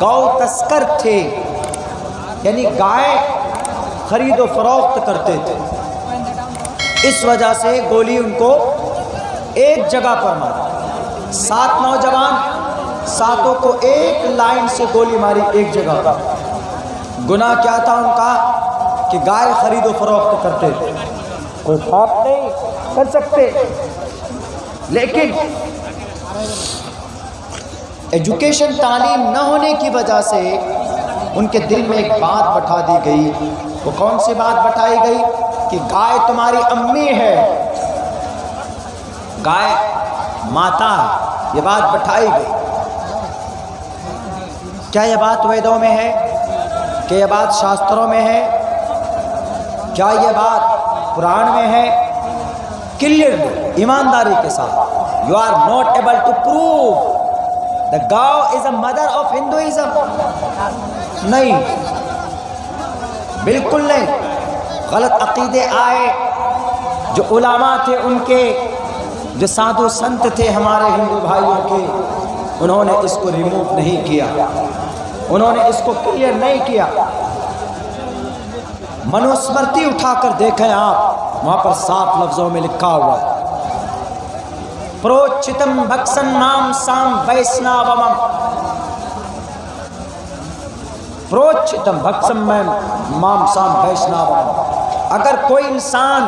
گو تسکر تھے، یعنی گائے خرید و فروخت کرتے تھے، اس وجہ سے گولی ان کو ایک جگہ پر ماری۔ 7 نوجوان، ساتوں کو ایک لائن سے گولی ماری ایک جگہ پر۔ گناہ کیا تھا ان کا؟ کہ گائے خرید و فروخت کرتے تھے، کوئی پاپ نہیں کر سکتے، لیکن ایجوکیشن تعلیم نہ ہونے کی وجہ سے ان کے دل میں ایک بات بٹھا دی گئی۔ وہ کون سی بات بٹھائی گئی؟ کہ گائے تمہاری امی ہے، گائے ماتا ہے، یہ بات بٹھائی گئی۔ کیا یہ بات ویدوں میں ہے؟ کہ یہ بات شاستروں میں ہے؟ کیا یہ بات قرآن میں ہے؟ کلیئرلی، ایمانداری کے ساتھ، you are not able to prove the cow is a mother of Hinduism. نہیں، بالکل نہیں۔ غلط عقیدے آئے، جو علماء تھے ان کے، جو سادھو سنت تھے ہمارے ہندو بھائیوں کے، انہوں نے اس کو ریموو نہیں کیا، انہوں نے اس کو کلیئر نہیں کیا۔ منوسمرتی اٹھا کر دیکھیں آپ، وہاں پر صاف لفظوں میں لکھا ہوا ہے، پروچتم بھکسن مام سام ویشناومم، پروچتم بھکسن مام سام ویشناومم۔ اگر کوئی انسان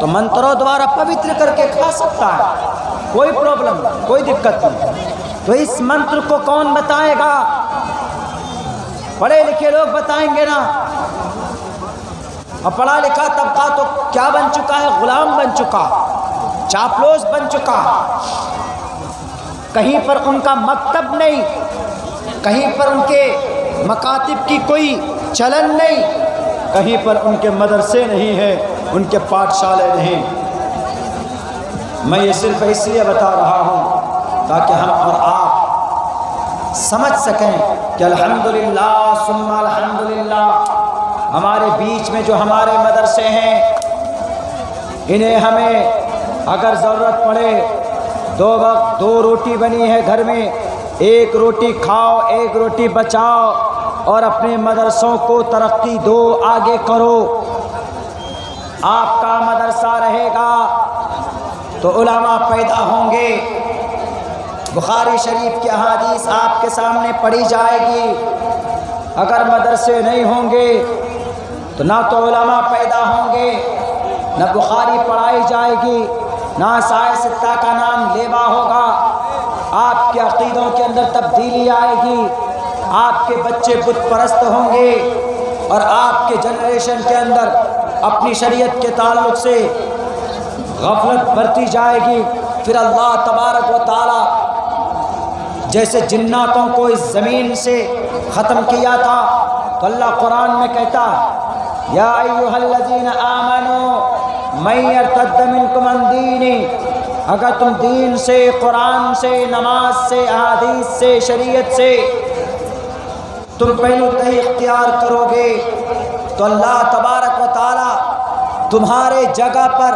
تو منتروں دوارا پوتر کر کے کھا سکتا ہے، کوئی پرابلم نہیں، کوئی دقت نہیں۔ تو اس منتر کو کون بتائے گا؟ پڑھے لکھے لوگ بتائیں گے نا۔ اور پڑھا لکھا طبقہ تو کیا بن چکا ہے؟ غلام بن چکا، چاپلوس بن چکا۔ کہیں پر ان کا مکتب نہیں، کہیں پر ان کے مکاتب کی کوئی چلن نہیں، کہیں پر ان کے مدرسے نہیں ہیں، ان کے پاٹھشالے نہیں۔ میں یہ صرف اس لیے بتا رہا ہوں تاکہ ہم اور آپ سمجھ سکیں کہ الحمدللہ ثم الحمدللہ ہمارے بیچ میں جو ہمارے مدرسے ہیں، انہیں ہمیں اگر ضرورت پڑے، 2 وقت 2 روٹی بنی ہے گھر میں، 1 روٹی کھاؤ، 1 روٹی بچاؤ، اور اپنے مدرسوں کو ترقی دو، آگے کرو۔ آپ کا مدرسہ رہے گا تو علماء پیدا ہوں گے، بخاری شریف کی احادیث آپ کے سامنے پڑھی جائے گی۔ اگر مدرسے نہیں ہوں گے تو نہ تو علماء پیدا ہوں گے، نہ بخاری پڑھائی جائے گی، نہ سائے ستہ کا نام لیوا ہوگا، آپ کے عقیدوں کے اندر تبدیلی آئے گی، آپ کے بچے بت پرست ہوں گے، اور آپ کے جنریشن کے اندر اپنی شریعت کے تعلق سے غفلت برتی جائے گی۔ پھر اللہ تبارک و تعالی جیسے جناتوں کو اس زمین سے ختم کیا تھا، تو اللہ قرآن میں کہتا ہے یا ایھا الذین آمنوا من یرتد منکم عن دینہ، اگر تم دین سے، قرآن سے، نماز سے، احادیث سے، شریعت سے تم پہلو تہی اختیار کرو گے تو اللہ تبارک و تعالی تمہارے جگہ پر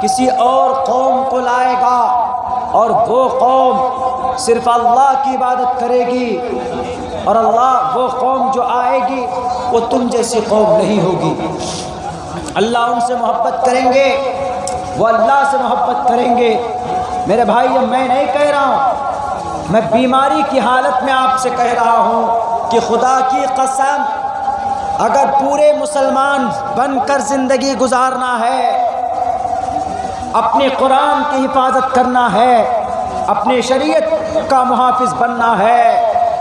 کسی اور قوم کو لائے گا، اور وہ قوم صرف اللہ کی عبادت کرے گی، اور اللہ وہ قوم جو آئے گی وہ تم جیسی قوم نہیں ہوگی۔ اللہ ان سے محبت کریں گے، وہ اللہ سے محبت کریں گے۔ میرے بھائی، میں نہیں کہہ رہا ہوں، میں بیماری کی حالت میں آپ سے کہہ رہا ہوں کہ خدا کی قسم، اگر پورے مسلمان بن کر زندگی گزارنا ہے، اپنے قرآن کی حفاظت کرنا ہے، اپنے شریعت کا محافظ بننا ہے،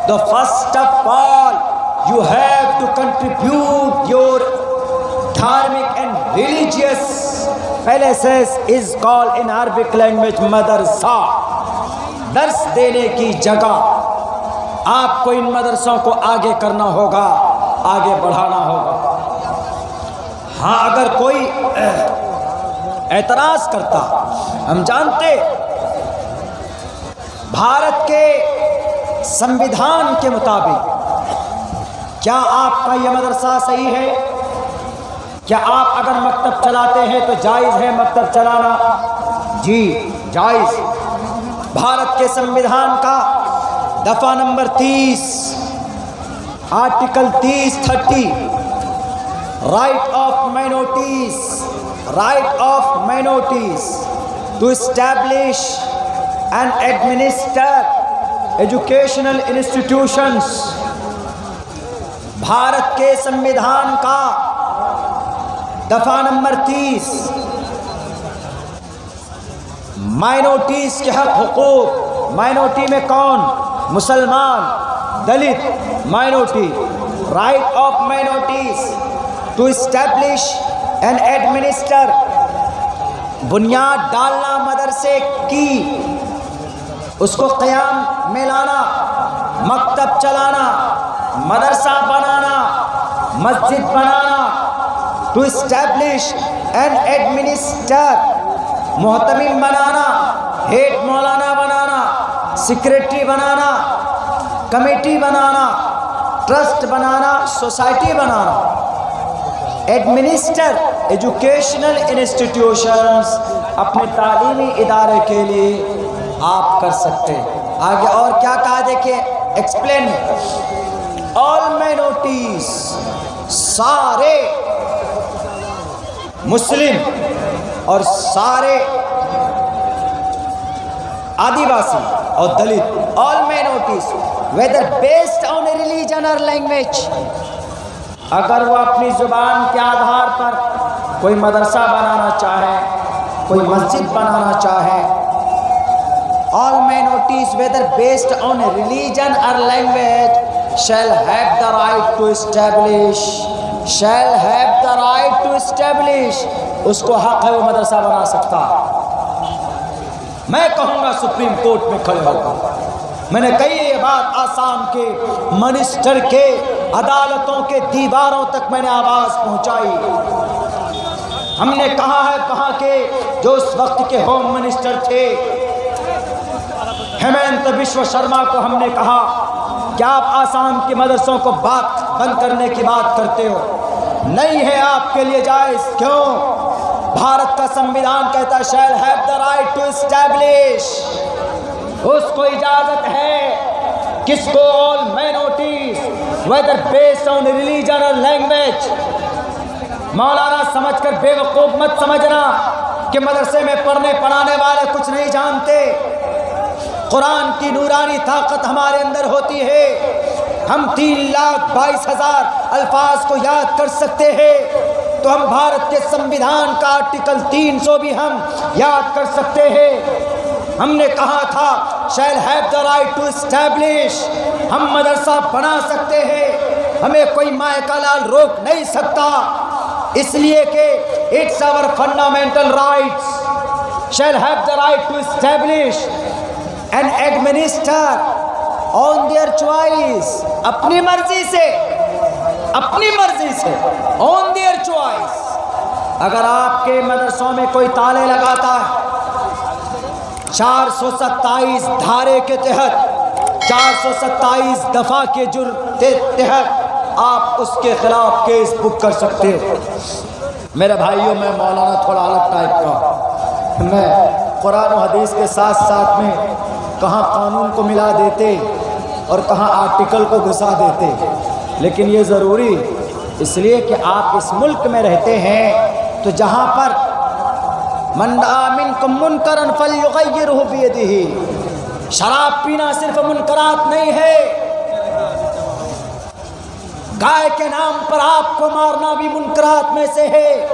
تو first of all you have to contribute your dharmic and religious places is called in Arabic language مدرسہ، درس دینے کی جگہ۔ آپ کو ان مدرسوں کو آگے کرنا ہوگا، آگے بڑھانا ہوگا۔ ہاں، اگر کوئی اعتراض کرتا، ہم جانتے بھارت کے سمویدھان کے مطابق کیا آپ کا یہ مدرسہ صحیح ہے؟ کیا آپ اگر مکتب چلاتے ہیں تو جائز ہے مکتب چلانا؟ جی جائز۔ بھارت کے سمویدھان کا دفعہ number 30 article 30 right of minorities to establish and administer educational institutions. Bharat کے سمویدھان کا دفعہ نمبر 30 مائنورٹیز کے حقوق. مائنورٹی میں کون؟ مسلمان، دلت، minority. Right of minorities to establish and administer, بنیاد ڈالنا مدرسے کی، اس کو قیام میں لانا، مکتب چلانا، مدرسہ بنانا، مسجد بنانا. ٹو اسٹیبلش اینڈ ایڈمنسٹر، محتمم بنانا، ہیڈ مولانا بنانا، سیکریٹری بنانا، کمیٹی بنانا، ٹرسٹ بنانا، سوسائٹی بنانا. ایڈمنسٹر ایجوکیشنل انسٹیٹیوشنز، اپنے تعلیمی ادارے کے لیے آپ کر سکتے ہیں. آگے اور کیا کہا دیکھیں ایکسپلین میں. آل مائنورٹیز، سارے مسلم اور سارے آدیواسی اور Dalit, all minorities whether based on a religion اور لینگویج، اگر وہ اپنی زبان کے آدھار پر کوئی مدرسہ بنانا چاہے، کوئی مسجد بنانا چاہے. All minorities whether based on religion or language shall have the right to establish. اس کو حق ہے وہ مدرسہ بنا سکتا. میں کہوں گا سپریم کورٹ میں کھڑے ہو کر، میں نے کئی یہ بات آسام کے منسٹر کے عدالتوں کے دیواروں تک میں نے آواز پہنچائی. ہم نے کہا ہے وہاں کے جو اس وقت کے ہوم منسٹر تھے ہیمنت بسوا شرما کو، ہم نے کہا کہ آپ آسام کے مدرسوں کو بات بند کرنے کی بات کرتے ہو، نہیں ہے آپ کے لیے جائز. کیوں؟ بھارت کا سمویدھان کہتا ہے shall have the right to establish, اس کو اجازت ہے. کس کو؟ All minorities whether based on religion اور لینگویج. مولانا سمجھ کر بے وقوف مت سمجھنا کہ مدرسے میں پڑھنے پڑھانے والے کچھ نہیں جانتے. قرآن کی نورانی طاقت ہمارے اندر ہوتی ہے. ہم 3,22,000 الفاظ کو یاد کر سکتے ہیں، تو ہم بھارت کے سمویدھان کا آرٹیکل 300 بھی ہم یاد کر سکتے ہیں. ہم نے کہا تھا shall have the right to establish, ہم مدرسہ بنا سکتے ہیں، ہمیں کوئی مائع کا لال روک نہیں سکتا، اس لیے کہ it's our fundamental rights. Shall have the right to establish and administer on their choice, اپنی مرضی سے آن دیئر چوائس. اگر آپ کے مدرسوں میں کوئی تالے لگاتا ہے 427 دھارے کے تحت، 427 دفعہ کے جرم تحت آپ اس کے خلاف کیس بک کر سکتے ہو. میرے بھائیوں، میں مولانا تھوڑا الگ ٹائپ کا، میں قرآن و حدیث کے ساتھ ساتھ میں کہاں قانون کو ملا دیتے اور کہاں آرٹیکل کو گھسا دیتے، لیکن یہ ضروری اس لیے کہ آپ اس ملک میں رہتے ہیں تو جہاں پر من رأى منکم منکرا فلیغیرہ بیدہ، شراب پینا صرف منکرات نہیں ہے، گائے کے نام پر آپ کو مارنا بھی منکرات میں سے ہے،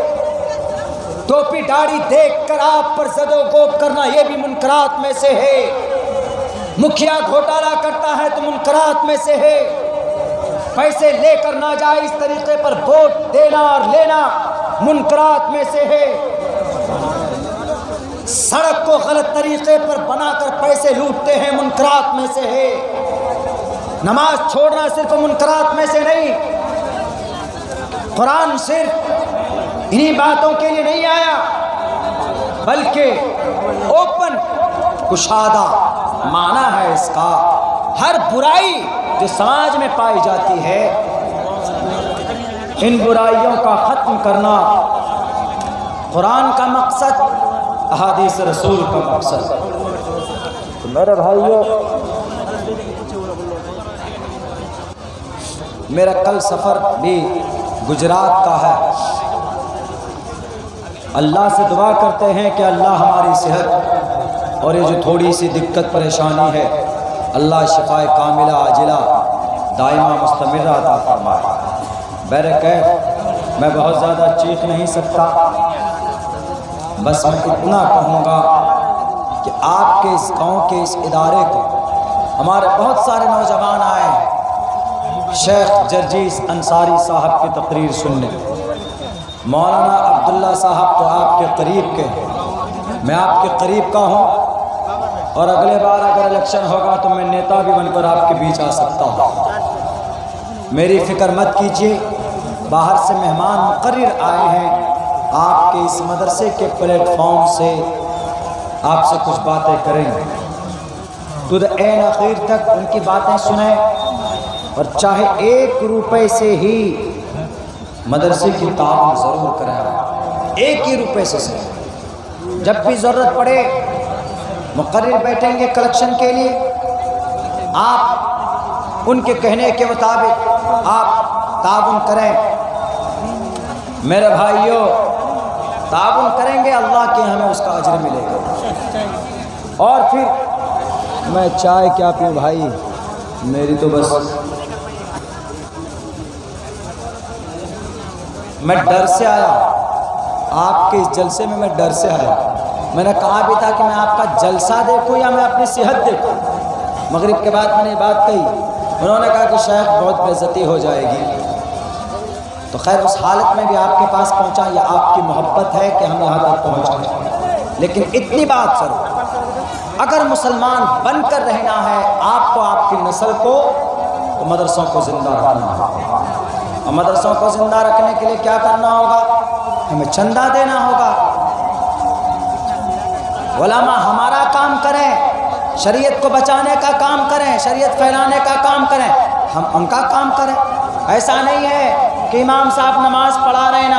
ٹوپی داڑھی دیکھ کر آپ پر زد و کوب کرنا یہ بھی منکرات میں سے ہے، مکھیا گھوٹالہ کرتا ہے تو منکرات میں سے ہے، پیسے لے کر ناجائز طریقے پر ووٹ دینا اور لینا منکرات میں سے ہے، سڑک کو غلط طریقے پر بنا کر پیسے لوٹتے ہیں منکرات میں سے ہے، نماز چھوڑنا صرف منکرات میں سے نہیں. قرآن صرف انہی باتوں کے لیے نہیں آیا بلکہ اوپن کشادہ معنی ہے اس کا. ہر برائی جو سماج میں پائی جاتی ہے ان برائیوں کا ختم کرنا قرآن کا مقصد، احادیث رسول کا مقصد. میرے بھائیوں، میرا کل سفر بھی گجرات کا ہے۔ اللہ سے دعا کرتے ہیں کہ اللہ ہماری صحت اور یہ جو تھوڑی سی دقت پریشانی ہے اللہ شفائے کاملہ عاجلہ دائمہ مستمرہ عطا فرمائے۔ بہرکیف میں بہت زیادہ چیخ نہیں سکتا، بس میں اتنا کہوں گا کہ آپ کے اس گاؤں کے اس ادارے کو ہمارے بہت سارے نوجوان آئے ہیں شیخ جرجیس انصاری صاحب کی تقریر سننے۔ مولانا عبداللہ صاحب تو آپ کے قریب کے ہیں، میں آپ کے قریب کا ہوں، اور اگلے بار اگر الیکشن ہوگا تو میں نیتا بھی بن کر آپ کے بیچ آ سکتا ہوں۔ میری فکر مت کیجیے، باہر سے مہمان مقرر آئے ہیں، آپ کے اس مدرسے کے پلیٹ فارم سے آپ سے کچھ باتیں کریں گے، تو عین اخیر تک ان کی باتیں سنیں، اور چاہے 1 روپے سے ہی مدرسے کی تعاون ضرور کریں، 1 ہی روپے سے جب بھی ضرورت پڑے مقرر بیٹھیں گے کلیکشن کے لیے، آپ ان کے کہنے کے مطابق آپ تعاون کریں۔ میرے بھائیوں، تعاون کریں گے اللہ کے ہمیں اس کا اجر ملے گا۔ اور پھر میں چائے کیا پیوں بھائی، میری تو بس میں ڈر سے آیا، آپ کے اس جلسے میں ڈر سے آیا۔ میں نے کہا بھی تھا کہ میں آپ کا جلسہ دیکھوں یا میں اپنی صحت دیکھوں۔ مغرب کے بعد میں نے بات کہی، انہوں نے کہا کہ شیخ بہت بے عزتی ہو جائے گی، تو خیر اس حالت میں بھی آپ کے پاس پہنچا، یہ آپ کی محبت ہے کہ ہم یہاں تک پہنچے۔ لیکن اتنی بات ضرور، اگر مسلمان بن کر رہنا ہے آپ کو، آپ کی نسل کو، تو مدرسوں کو زندہ رکھنا ہوگا، اور مدرسوں کو زندہ رکھنے کے لیے کیا کرنا ہوگا؟ ہمیں چندہ دینا ہوگا۔ علماء ہمارا کام کریں، شریعت کو بچانے کا کام کریں، شریعت پھیلانے کا کام کریں، ہم ان کا کام کریں۔ ایسا نہیں ہے کہ امام صاحب نماز پڑھا رہے ہیں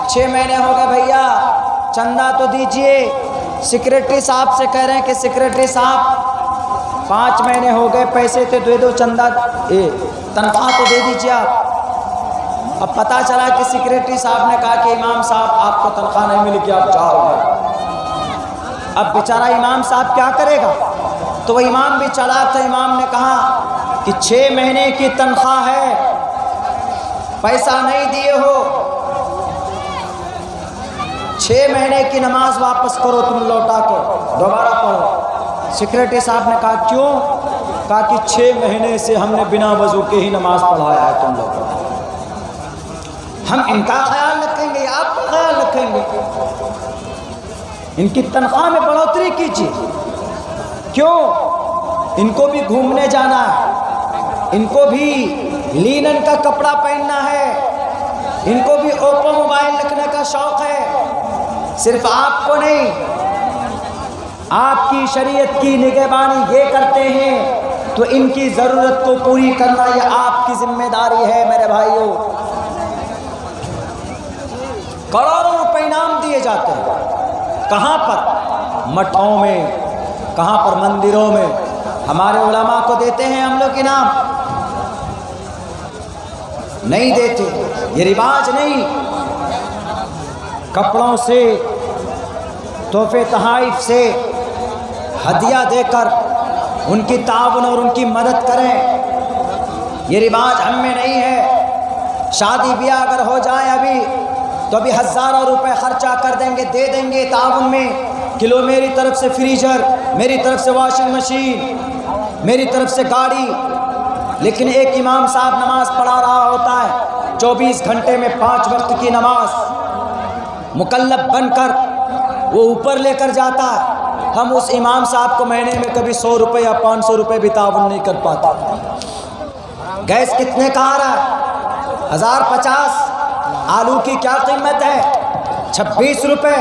6 مہینے ہو گئے بھیا چندہ تو دیجئے، سیکریٹری صاحب سے کہہ رہے ہیں کہ سیکریٹری صاحب 5 مہینے ہو گئے پیسے تو دے دو، چندہ تنخواہ تو دے دیجئے آپ۔ اب پتہ چلا کہ سیکریٹری صاحب نے کہا کہ امام صاحب آپ کو تنخواہ نہیں ملی کہ آپ جاؤ گے۔ اب بیچارہ امام صاحب کیا کرے گا؟ تو وہ امام بھی چلاک تھا، امام نے کہا کہ 6 مہینے کی تنخواہ ہے، پیسہ نہیں دیے ہو، 6 مہینے کی نماز واپس کرو، تم لوٹا کر دوبارہ پڑھو۔ سیکریٹری صاحب نے کہا کیوں؟ کہا کہ 6 مہینے سے ہم نے بنا وضو کے ہی نماز پڑھایا ہے تم لوگوں کو، ہم ان کا خیال رکھیں گے، آپ کا خیال رکھیں گے، ان کی تنخواہ میں بڑھوتری کیجیے۔ کیوں؟ ان کو بھی گھومنے جانا ہے، ان کو بھی لینن کا کپڑا پہننا ہے، ان کو بھی اوپو موبائل رکھنے کا شوق ہے، صرف آپ کو نہیں۔ آپ کی شریعت کی نگہبانی یہ کرتے ہیں تو ان کی ضرورت کو پوری کرنا یہ آپ کی ذمہ داری ہے میرے بھائیوں۔ کروڑوں روپے انعام دیے جاتے ہیں، کہاں پر؟ مٹھوں میں، کہاں پر؟ مندروں میں۔ ہمارے علماء کو دیتے ہیں ہم لوگ انعام؟ نہیں دیتے، یہ رواج نہیں۔ کپڑوں سے، تحفے تحائف سے، ہدیہ دے کر ان کی تعاون اور ان کی مدد کریں، یہ رواج ہم میں نہیں ہے۔ شادی بیاہ اگر ہو جائے ابھی تو ابھی ہزاروں روپے خرچہ کر دیں گے، دے دیں گے تعاون میں، کلو میری طرف سے فریزر، میری طرف سے واشنگ مشین، میری طرف سے گاڑی۔ لیکن ایک امام صاحب نماز پڑھا رہا ہوتا ہے 24 گھنٹے میں 5 وقت کی نماز، مکلف بن کر وہ اوپر لے کر جاتا ہے، ہم اس امام صاحب کو مہینے میں کبھی 100 روپے یا 500 روپے بھی تعاون نہیں کر پاتے۔ گیس کتنے کا آ رہا ہے؟ 1050۔ آلو کی کیا قیمت ہے؟ 26 روپے۔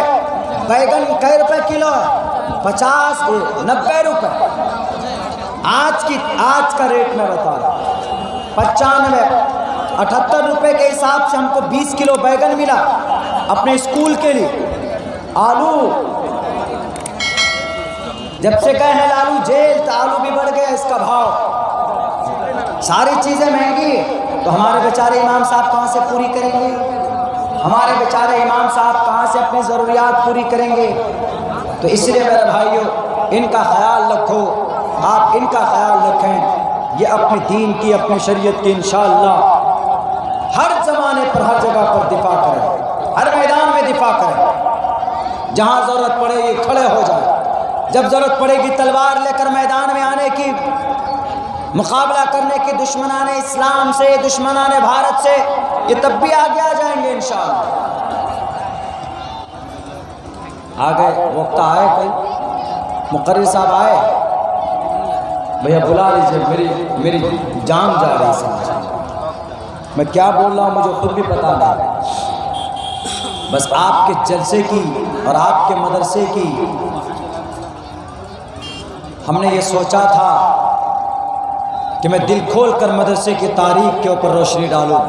بیگن کئی روپے کلو ہے؟ 50 90 روپے۔ آج کا ریٹ میں بتا رہا ہوں 95 78 روپے کے حساب سے ہم کو 20 کلو بیگن ملا اپنے اسکول کے لیے۔ آلو جب سے گئے ہیں لالو جیل تو آلو بھی بڑھ گیا اس کا بھاؤ۔ ساری چیزیں مہنگی ہیں تو ہمارے بیچارے امام صاحب کہاں سے پوری کریں گے؟ ہمارے بیچارے امام صاحب کہاں سے اپنی ضروریات پوری کریں گے؟ تو اس لیے میرے بھائیوں ان کا خیال رکھو، آپ ان کا خیال رکھیں، یہ اپنے دین کی اپنی شریعت کی انشاءاللہ ہر زمانے پر ہر جگہ پر دفاع کریں، ہر میدان میں دفاع کریں، جہاں ضرورت پڑے یہ کھڑے ہو جائیں، جب ضرورت پڑے گی تلوار لے کر میدان میں آنے کی، مقابلہ کرنے کی دشمنان اسلام سے، دشمنان بھارت سے، یہ تب بھی آگے آ جائیں گے انشاءاللہ۔ آگئے وقت آئے، کوئی مقرر صاحب آئے، بھیا بلا لیجیے، میری جان جا رہی ہے، میں کیا بول رہا ہوں مجھے خود بھی پتا نہیں، بس آپ کے جلسے کی اور آپ کے مدرسے کی ہم نے یہ سوچا تھا کہ میں دل کھول کر مدرسے کی تاریخ کے اوپر روشنی ڈالوں،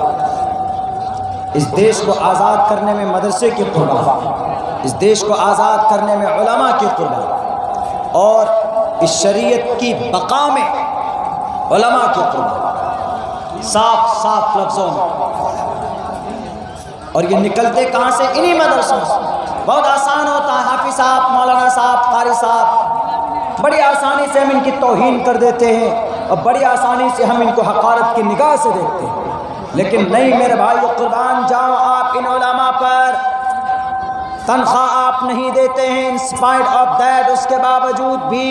اس دیش کو آزاد کرنے میں مدرسے کی قربانی، اس دیش کو آزاد کرنے میں علماء کی قربانی، اور اس شریعت کی بقا میں علماء کی قربانی، صاف صاف لفظوں میں۔ اور یہ نکلتے کہاں سے؟ انہی مدرسوں سے۔ بہت آسان ہوتا ہے، حافظ صاحب، مولانا صاحب، قاری صاحب، بڑی آسانی سے ہم ان کی توہین کر دیتے ہیں اور بڑی آسانی سے ہم ان کو حقارت کی نگاہ سے دیکھتے ہیں، لیکن نہیں میرے بھائیو، قربان جاؤ آپ ان علماء پر، تنخواہ آپ نہیں دیتے ہیں، انسپائٹ آف دیٹ، اس کے باوجود بھی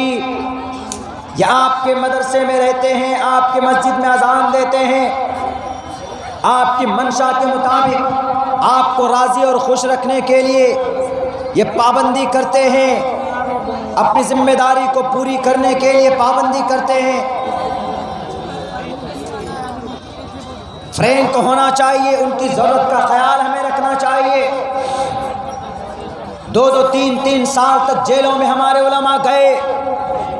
یہ آپ کے مدرسے میں رہتے ہیں، آپ کے مسجد میں اذان دیتے ہیں، آپ کی منشا کے مطابق آپ کو راضی اور خوش رکھنے کے لیے یہ پابندی کرتے ہیں، اپنی ذمہ داری کو پوری کرنے کے لیے پابندی کرتے ہیں۔ فرینک ہونا چاہیے، ان کی ضرورت کا خیال ہمیں رکھنا چاہیے۔ 2-2 3-3 سال تک جیلوں میں ہمارے علماء گئے،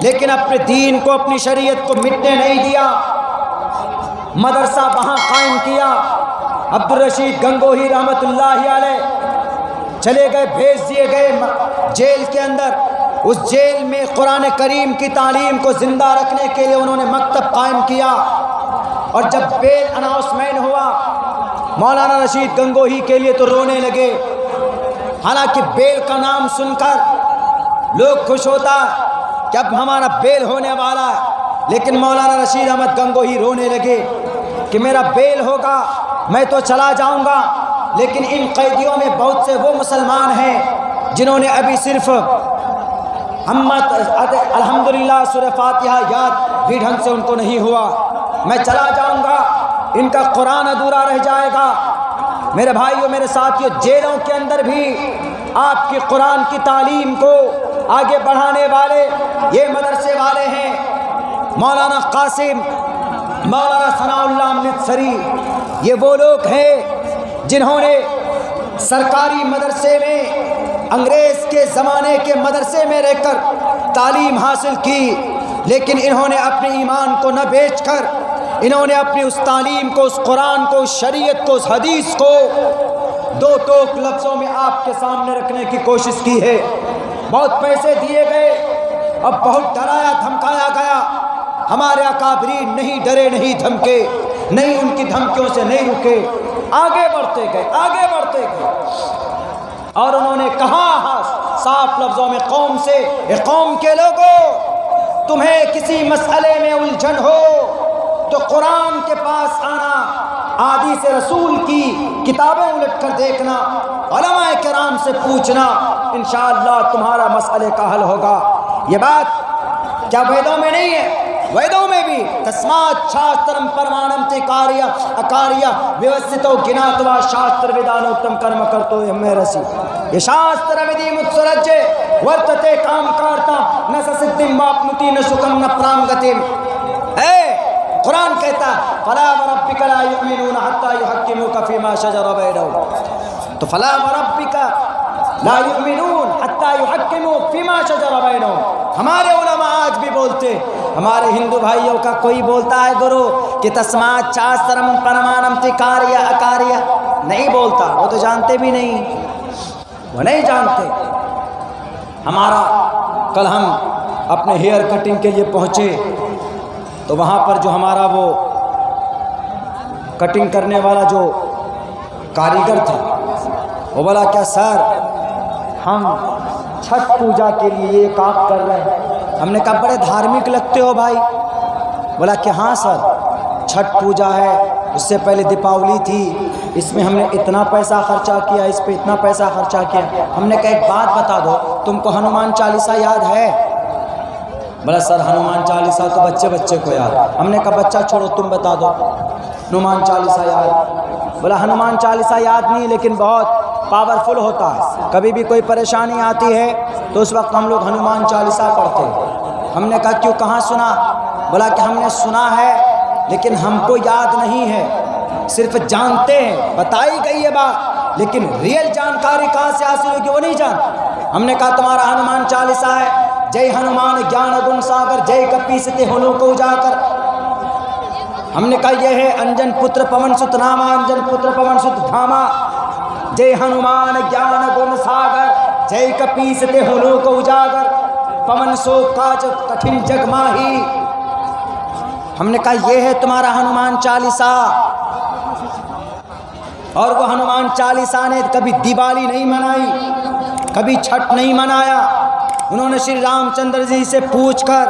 لیکن اپنے دین کو، اپنی شریعت کو مٹنے نہیں دیا، مدرسہ وہاں قائم کیا۔ عبدالرشید گنگوہی رحمت اللہ علیہ چلے گئے، بھیج دیے گئے جیل کے اندر، اس جیل میں قرآن کریم کی تعلیم کو زندہ رکھنے کے لیے انہوں نے مکتب قائم کیا، اور جب بیل اناؤنسمنٹ ہوا مولانا رشید گنگوہی کے لیے تو رونے لگے، حالانکہ بیل کا نام سن کر لوگ خوش ہوتا کہ اب ہمارا بیل ہونے والا ہے، لیکن مولانا رشید احمد گنگوہی رونے لگے کہ میرا بیل ہوگا میں تو چلا جاؤں گا، لیکن ان قیدیوں میں بہت سے وہ مسلمان ہیں جنہوں نے ابھی صرف الحمدللہ سورہ فاتحہ یاد بھی ڈھنگ سے ان کو نہیں ہوا، میں چلا جاؤں گا، ان کا قرآن ادھورا رہ جائے گا۔ میرے بھائیوں، میرے ساتھیوں، جیلوں کے اندر بھی آپ کی قرآن کی تعلیم کو آگے بڑھانے والے یہ مدرسے والے ہیں، مولانا قاسم، مولانا ثناء اللہ امرتسری، یہ وہ لوگ ہیں جنہوں نے سرکاری مدرسے میں، انگریز کے زمانے کے مدرسے میں رہ کر تعلیم حاصل کی، لیکن انہوں نے اپنے ایمان کو نہ بیچ کر انہوں نے اپنی اس تعلیم کو، اس قرآن کو، اس شریعت کو، اس حدیث کو 2 ٹوک لفظوں میں آپ کے سامنے رکھنے کی کوشش کی ہے۔ بہت پیسے دیے گئے اور بہت ڈرایا دھمکایا گیا، ہمارے اکابرین نہیں ڈرے نہیں دھمکے، نہیں ان کی دھمکیوں سے نہیں رکے، آگے بڑھتے گئے، آگے بڑھتے گئے، اور انہوں نے کہا صاف لفظوں میں قوم سے، اے قوم کے لوگوں، تمہیں کسی مسئلے میں الجھن ہو تو قرآن کے پاس آنا، احادیث رسول کی کتابیں الٹ کر دیکھنا، علماء کرام سے پوچھنا، انشاءاللہ تمہارا مسئلے کا حل ہوگا۔ یہ بات کیا ویدوں میں نہیں ہے؟ ویدوں میں بھی تسمات شاسترم پرماننتی کاریہ اکاریہ ویوستھتو ಜ್ಞಾತ್ವಾ ಶಾಸ್ತ್ರ ವಿಧಾನೋಕ್ತಂ ಕರ್ಮ ಕರ್ತೋ ಎಮ್ಮೆ ರಸಿ یہ ಶಾಸ್ತ್ರ ವಿಧಿ ಮುತ್ಸರಜ್ಜೆ ವರ್ತತೆ ಕಾಮ ಕಾರ್ತಾ ನ ಸಸಿದ್ಧಿಂ ವಾಪ್ನುತಿ ನ ಸುಖಂ ನ ಪ್ರಾಂಗತಿಂ۔ اے قرآن کہتا فلا وربک لا یؤمنون حتی یحکموک فیما شجر بینہم، تو فلا وربک لا یؤمنون حتی یحکموک فیما شجر بینہم۔ ہمارے علماء آج بھی بولتے، ہمارے ہندو بھائیوں کا کوئی بولتا ہے گرو کہ تسمات شاسترم پرمانم تکاریہ اکاریہ، نہیں بولتا، وہ تو جانتے بھی نہیں، وہ نہیں جانتے۔ ہمارا کل ہم اپنے ہیئر کٹنگ کے لیے پہنچے تو وہاں پر جو ہمارا وہ کٹنگ کرنے والا جو کاریگر تھا وہ بولا کیا سر ہم چھٹ پوجا کے لیے یہ کام کر رہے ہیں؟ ہم نے کہا بڑے دھارمک لگتے ہو بھائی۔ بولا کہ ہاں سر چھٹ پوجا ہے، اس سے پہلے دیپاولی تھی، اس میں ہم نے اتنا پیسہ خرچہ کیا، اس پہ اتنا پیسہ خرچہ کیا۔ ہم نے کہا ایک بات بتا دو، تم کو ہنومان چالیسا یاد ہے؟ بولا سر ہنومان چالیسا تو بچے بچے کو یاد۔ ہم نے کہا بچہ چھوڑو تم بتا دو ہنومان چالیسا یاد۔ بولا ہنومان چالیسا یاد نہیں لیکن بہت پاورفل ہوتا ہے، کبھی بھی کوئی پریشانی آتی ہے تو اس وقت ہم لوگ ہنومان چالیسا پڑھتے ہیں۔ ہم نے کہا کیوں، کہاں سنا؟ بولا کہ ہم نے سنا ہے لیکن ہم کو یاد نہیں ہے، صرف جانتے ہیں، بتائی گئی یہ بات لیکن ریئل جانکاری کہاں سے حاصل ہوگی وہ نہیں جانتے۔ ہم نے کہا تمہارا ہنومان چالیسا ہے جے ہنومان گیان گن ساگر جے کپیستے ہنو کو اجاگر۔ ہم نے کہا یہ ہے انجن پتر پون ست ناما انجن پتر پون ست دھاما جے ہنومان گیان گن ساگر جے کپیستے ہنو کو اجاگر پون سو کاج کٹھن جگ ماہی۔ ہم نے کہا یہ ہے تمہارا ہنومان چالیسا، اور وہ ہنومان چالیسا نے کبھی دیوالی نہیں منائی، کبھی چھٹ نہیں منایا، انہوں نے شری رام چندر جی سے پوچھ کر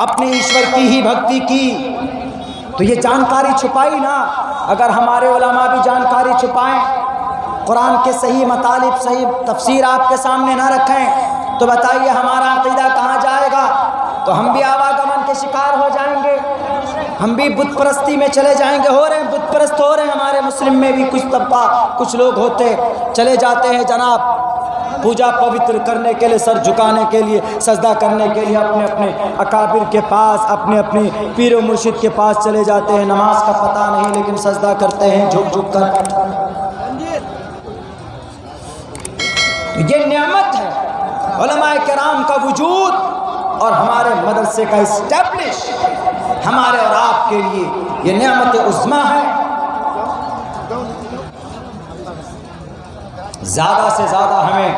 اپنے ایشور کی ہی بھکتی کی۔ تو یہ جانکاری چھپائی نا، اگر ہمارے علماء بھی جانکاری چھپائیں، قرآن کے صحیح مطالب صحیح تفسیر آپ کے سامنے نہ رکھیں تو بتائیے ہمارا عقیدہ کہاں جائے گا؟ تو ہم بھی آواگمن کے شکار ہو جائیں گے، ہم بھی بت پرستی میں چلے جائیں گے۔ ہو رہے ہیں بت پرست ہو رہے ہیں، ہمارے مسلم میں بھی کچھ طبقہ کچھ لوگ ہوتے چلے جاتے ہیں جناب پوجا پوتر کرنے کے لیے، سر جھکانے کے لیے، سجدہ کرنے کے لیے اپنے اپنے اکابر کے پاس، اپنے اپنے پیر و مرشد کے پاس چلے جاتے ہیں، نماز کا پتہ نہیں لیکن سجدہ کرتے ہیں جھک جھک کر۔ یہ نعمت ہے علماء کرام کا وجود اور ہمارے مدرسے کا اسٹیبلش ہمارے اور آپ کے لیے یہ نعمت عظمیٰ ہے۔ زیادہ سے زیادہ ہمیں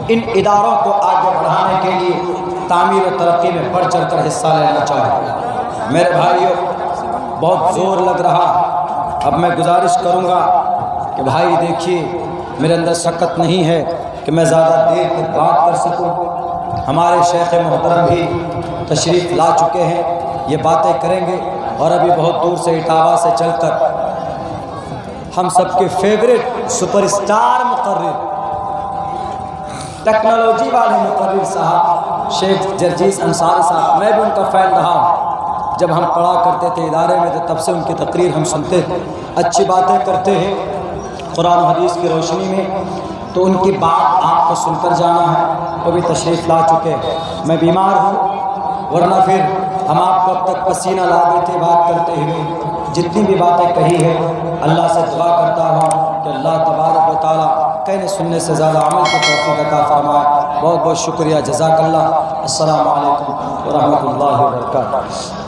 ان اداروں کو آگے بڑھانے کے لیے تعمیر و ترقی میں بڑھ چڑھ کر حصہ لینا چاہیے۔ میرے بھائیوں بہت زور لگ رہا، اب میں گزارش کروں گا کہ بھائی دیکھیے میرے اندر شکت نہیں ہے کہ میں زیادہ دیر تک بات کر سکوں، ہمارے شیخ محترم بھی تشریف لا چکے ہیں، یہ باتیں کریں گے، اور ابھی بہت دور سے اٹاوا سے چل کر ہم سب کے فیوریٹ سپر اسٹار مقرر، ٹیکنالوجی والے مقرر صاحب شیخ جرجیس انصاری صاحب، میں بھی ان کا فین رہا ہوں، جب ہم پڑھا کرتے تھے ادارے میں تو تب سے ان کی تقریر ہم سنتے تھے، اچھی باتیں کرتے ہیں قرآن و حدیث کی روشنی میں، تو ان کی بات آپ کو سن کر جانا ہے۔ وہ بھی تشریف لا چکے، میں بیمار ہوں ورنہ پھر ہم آپ کو اب تک پسینہ لا دیتے بات کرتے ہوئے، جتنی بھی باتیں کہی ہے اللہ سے دعا کرتا ہوں کہ اللہ تبارک و تعالیٰ کہنے سننے سے زیادہ عمل کی توفیق عطا فرمائے۔ بہت بہت شکریہ، جزاک اللہ۔ السلام علیکم ورحمۃ اللہ وبرکاتہ۔